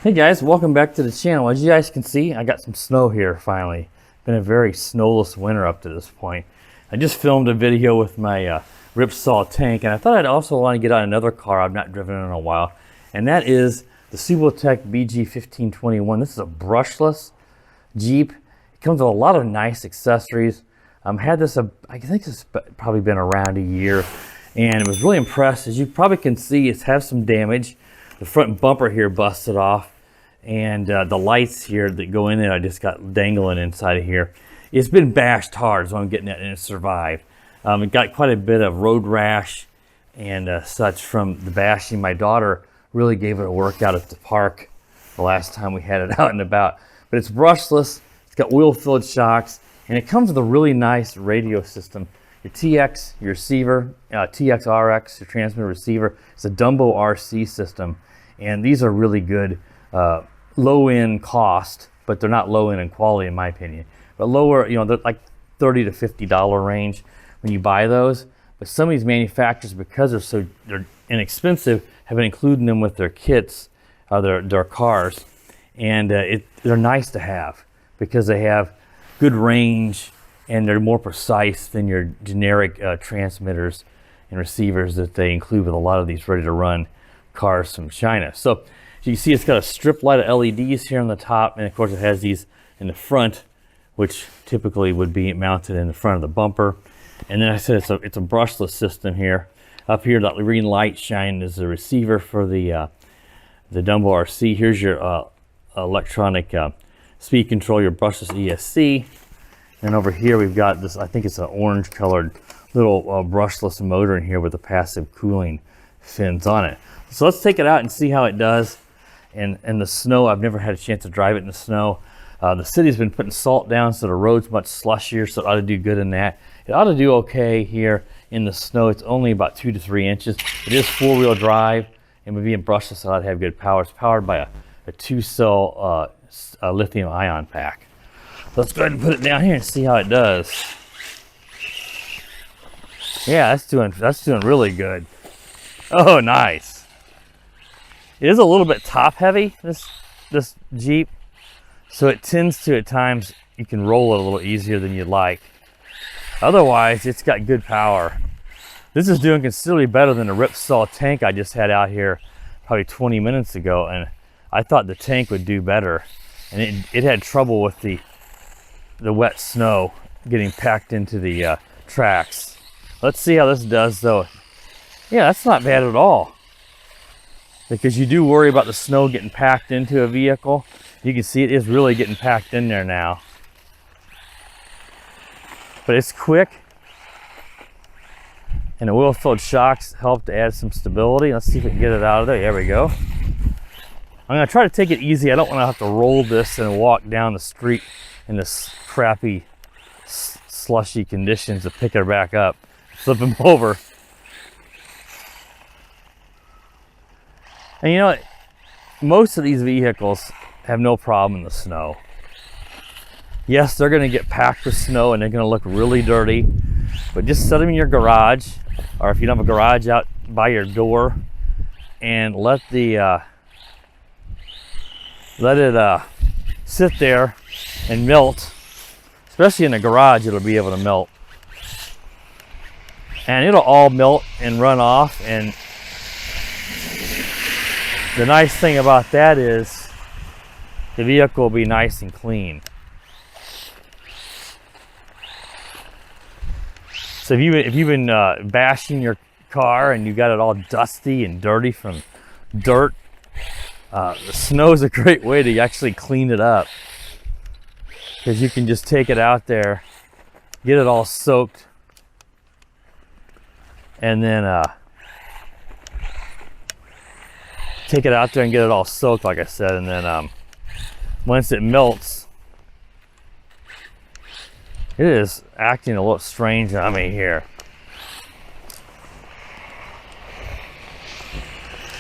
Hey guys, welcome back to the channel. As you guys can see, I got some snow here finally. Been a very snowless winter up to this point. I just filmed a video with my Ripsaw tank, and I thought I'd also want to get on another car I've not driven in a while, and that is the Subotech BG1521. This is a brushless Jeep. It comes with a lot of nice accessories. Had this, I think it's probably been around a year, and I was really impressed. As you probably can see, it has some damage. The front bumper here busted off, and the lights here that go in there, I just got dangling inside of here. It's been bashed hard, so I'm getting it, and it survived. It got quite a bit of road rash and such from the bashing. My daughter really gave it a workout at the park the last time we had it out and about. But it's brushless, it's got oil-filled shocks, and it comes with a really nice radio system. Your TX, your receiver, TX-RX, your transmitter receiver. It's a Dumbo RC system, and these are really good, low-end cost, but they're not low-end in quality in my opinion. But lower, you know, they're like $30 to $50 range when you buy those. But some of these manufacturers, because they're inexpensive, have been including them with their kits, their cars, and they're nice to have because they have good range and they're more precise than your generic transmitters and receivers that they include with a lot of these ready-to-run cars from China. So you see it's got a strip light of LEDs here on the top, and of course it has these in the front, which typically would be mounted in the front of the bumper. And then I said it's a brushless system here. Up here, that green light shine is the receiver for the Dumbo RC. Here's your electronic speed control, your brushless ESC. And over here we've got this, I think it's an orange colored little brushless motor in here with the passive cooling fins on it. So let's take it out and see how it does. And the snow, I've never had a chance to drive it in the snow. The city's been putting salt down, so the road's much slushier, so it ought to do good in that. It ought to do okay here in the snow. It's only about 2 to 3 inches. It is four-wheel drive, and with being brushless, it ought to have good power. It's powered by a 2-cell lithium-ion pack. Let's go ahead and put it down here and see how it does. Yeah, that's doing really good. Oh, nice. It is a little bit top heavy, this Jeep, so it tends to, at times, you can roll it a little easier than you'd like. Otherwise, it's got good power. This is doing considerably better than the Ripsaw tank I just had out here probably 20 minutes ago, and I thought the tank would do better. And it had trouble with the wet snow getting packed into the tracks. Let's see how this does though. Yeah, that's not bad at all. Because you do worry about the snow getting packed into a vehicle. You can see it is really getting packed in there now. But it's quick. And the oil-filled shocks help to add some stability. Let's see if we can get it out of there. There we go. I'm gonna try to take it easy. I don't wanna have to roll this and walk down the street in this crappy, slushy conditions to pick her back up. Flip them over. And you know, most of these vehicles have no problem in the snow. Yes, they're gonna get packed with snow and they're gonna look really dirty, but just set them in your garage, or if you don't have a garage, out by your door, and let it sit there and melt. Especially in the garage, it'll be able to melt. And it'll all melt and run off, and the nice thing about that is the vehicle will be nice and clean. So if you've been bashing your car and you got it all dusty and dirty from dirt, the snow is a great way to actually clean it up, because you can just take it out there, get it all soaked, and then take it out there and get it all soaked, like I said, and then once it melts, it is acting a little strange on me here.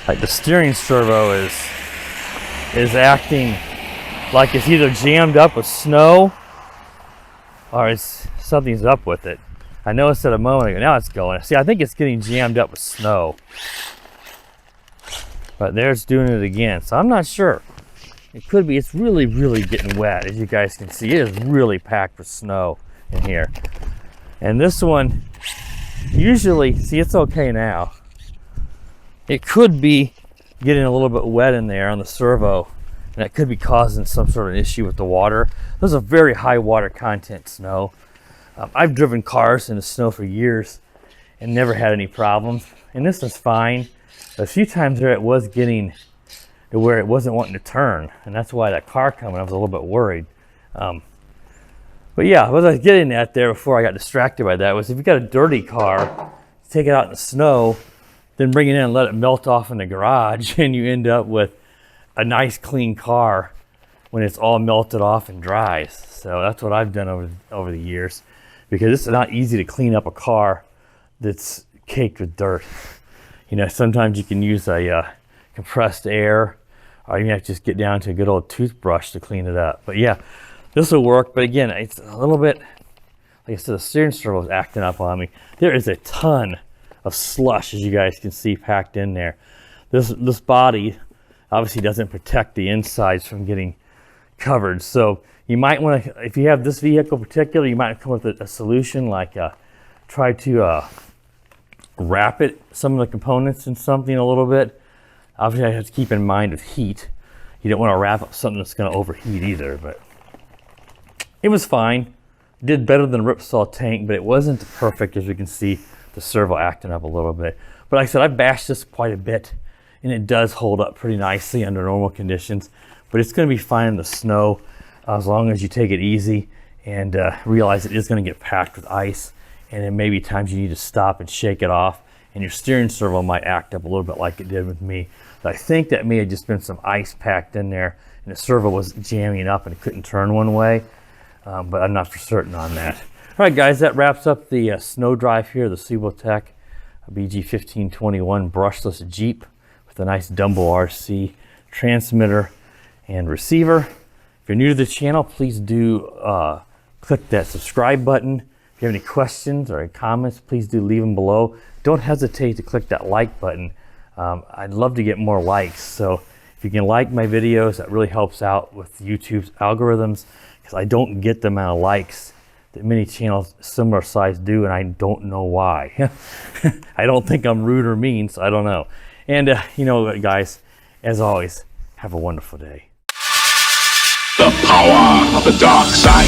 Like the steering servo is acting like it's either jammed up with snow or something's up with it. I noticed it a moment ago. Now it's going. See, I think it's getting jammed up with snow. But there's doing it again. So I'm not sure. It could be. It's really, really getting wet. As you guys can see, it is really packed with snow in here. And this one, usually, see, it's okay now. It could be getting a little bit wet in there on the servo, and that could be causing some sort of issue with the water. This is a very high water content snow. I've driven cars in the snow for years and never had any problems, and this is fine. A few times there it was getting to where it wasn't wanting to turn, and that's why that car coming, I was a little bit worried. But yeah, what I was getting at there before I got distracted by that was if you got a dirty car, take it out in the snow, then bring it in and let it melt off in the garage, and you end up with a nice clean car when it's all melted off and dries. So that's what I've done over the years, because it's not easy to clean up a car that's caked with dirt. You know, sometimes you can use a compressed air, or you have to just get down to a good old toothbrush to clean it up. But yeah, this will work. But again, it's a little bit, like I said, the steering servo is acting up on me. There is a ton of slush, as you guys can see, packed in there. This body obviously doesn't protect the insides from getting covered. So you might want to, if you have this vehicle in particular, you might come up with a solution like try to wrap it, some of the components in something a little bit. Obviously I have to keep in mind with heat. You don't want to wrap up something that's going to overheat either, but it was fine. Did better than a ripsaw tank, but it wasn't perfect. As you can see, the servo acting up a little bit. But like I said, I bashed this quite a bit, and it does hold up pretty nicely under normal conditions. But it's going to be fine in the snow as long as you take it easy and realize it is going to get packed with ice. And then maybe times you need to stop and shake it off, and your steering servo might act up a little bit like it did with me. But I think that may have just been some ice packed in there, and the servo was jamming up and it couldn't turn one way. But I'm not for certain on that. All right, guys, that wraps up the snow drive here, the Subotech BG1521 brushless Jeep with a nice Dumbo RC transmitter and receiver. If you're new to the channel, please do click that subscribe button. If you have any questions or any comments, please do leave them below. Don't hesitate to click that like button. I'd love to get more likes. So if you can like my videos, that really helps out with YouTube's algorithms, because I don't get the amount of likes that many channels similar size do, and I don't know why. I don't think I'm rude or mean, so I don't know. And you know what, guys, as always, have a wonderful day. The power of the dark side.